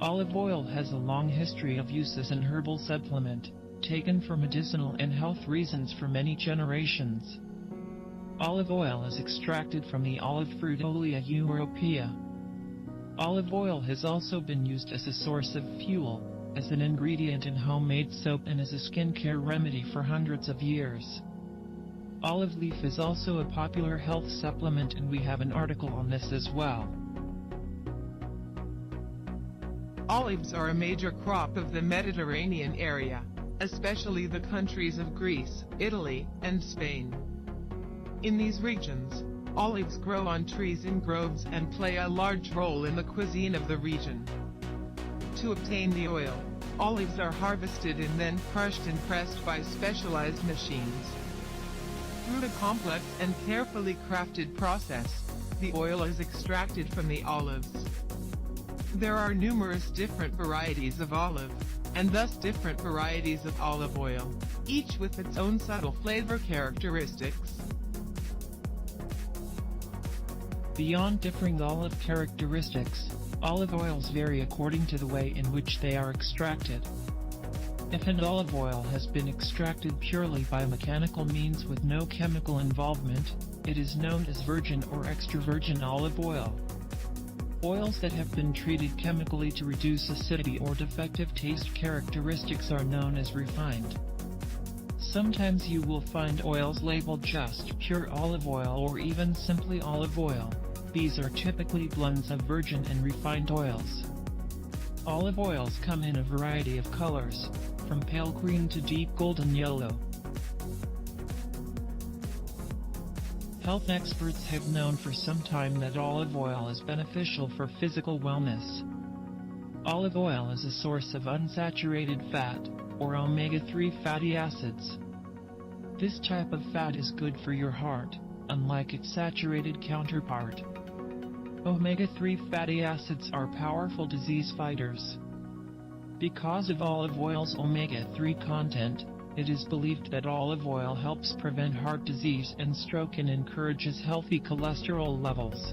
Olive oil has a long history of use as an herbal supplement, taken for medicinal and health reasons for many generations. Olive oil is extracted from the olive fruit Olea europaea. Olive oil has also been used as a source of fuel, as an ingredient in homemade soap and as a skincare remedy for hundreds of years. Olive leaf is also a popular health supplement, and we have an article on this as well. Olives are a major crop of the Mediterranean area, especially the countries of Greece, Italy, and Spain. In these regions, olives grow on trees in groves and play a large role in the cuisine of the region. To obtain the oil, olives are harvested and then crushed and pressed by specialized machines. Through a complex and carefully crafted process, the oil is extracted from the olives. There are numerous different varieties of olive, and thus different varieties of olive oil, each with its own subtle flavor characteristics. Beyond differing olive characteristics, olive oils vary according to the way in which they are extracted. If an olive oil has been extracted purely by mechanical means with no chemical involvement, it is known as virgin or extra virgin olive oil. Oils that have been treated chemically to reduce acidity or defective taste characteristics are known as refined. Sometimes you will find oils labeled just pure olive oil or even simply olive oil. These are typically blends of virgin and refined oils. Olive oils come in a variety of colors, from pale green to deep golden yellow. Health experts have known for some time that olive oil is beneficial for physical wellness. Olive oil is a source of unsaturated fat, or omega-3 fatty acids. This type of fat is good for your heart, unlike its saturated counterpart. Omega-3 fatty acids are powerful disease fighters. Because of olive oil's omega-3 content, it is believed that olive oil helps prevent heart disease and stroke and encourages healthy cholesterol levels.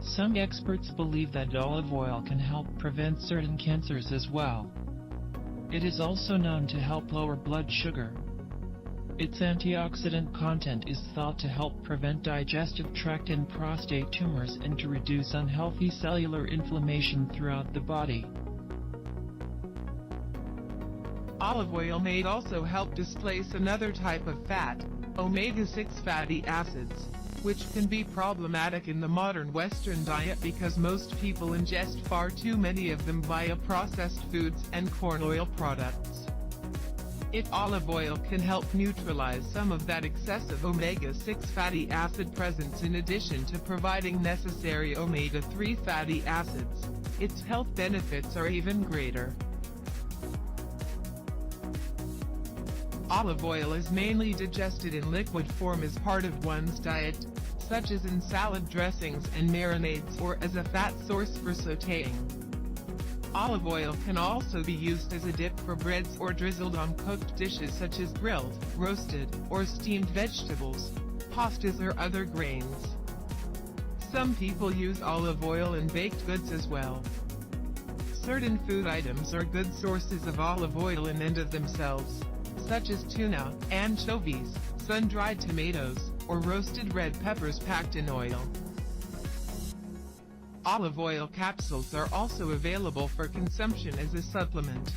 Some experts believe that olive oil can help prevent certain cancers as well. It is also known to help lower blood sugar. Its antioxidant content is thought to help prevent digestive tract and prostate tumors and to reduce unhealthy cellular inflammation throughout the body. Olive oil may also help displace another type of fat, omega-6 fatty acids, which can be problematic in the modern Western diet because most people ingest far too many of them via processed foods and corn oil products. If olive oil can help neutralize some of that excessive omega-6 fatty acid presence in addition to providing necessary omega-3 fatty acids, its health benefits are even greater. Olive oil is mainly digested in liquid form as part of one's diet, such as in salad dressings and marinades or as a fat source for sautéing. Olive oil can also be used as a dip for breads or drizzled on cooked dishes such as grilled, roasted, or steamed vegetables, pastas or other grains. Some people use olive oil in baked goods as well. Certain food items are good sources of olive oil in and of themselves, such as tuna, anchovies, sun-dried tomatoes, or roasted red peppers packed in oil. Olive oil capsules are also available for consumption as a supplement.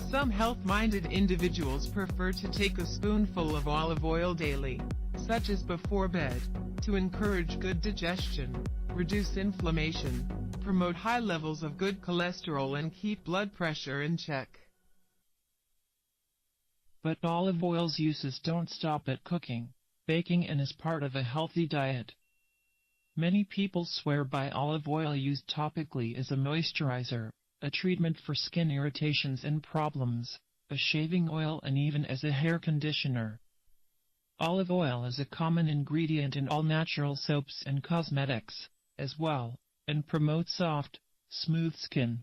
Some health-minded individuals prefer to take a spoonful of olive oil daily, such as before bed, to encourage good digestion, reduce inflammation, promote high levels of good cholesterol and keep blood pressure in check. But olive oil's uses don't stop at cooking, baking and as part of a healthy diet. Many people swear by olive oil used topically as a moisturizer, a treatment for skin irritations and problems, a shaving oil and even as a hair conditioner. Olive oil is a common ingredient in all natural soaps and cosmetics, as well, and promotes soft, smooth skin.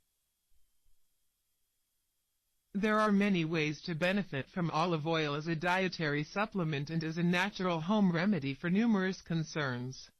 There are many ways to benefit from olive oil as a dietary supplement and as a natural home remedy for numerous concerns.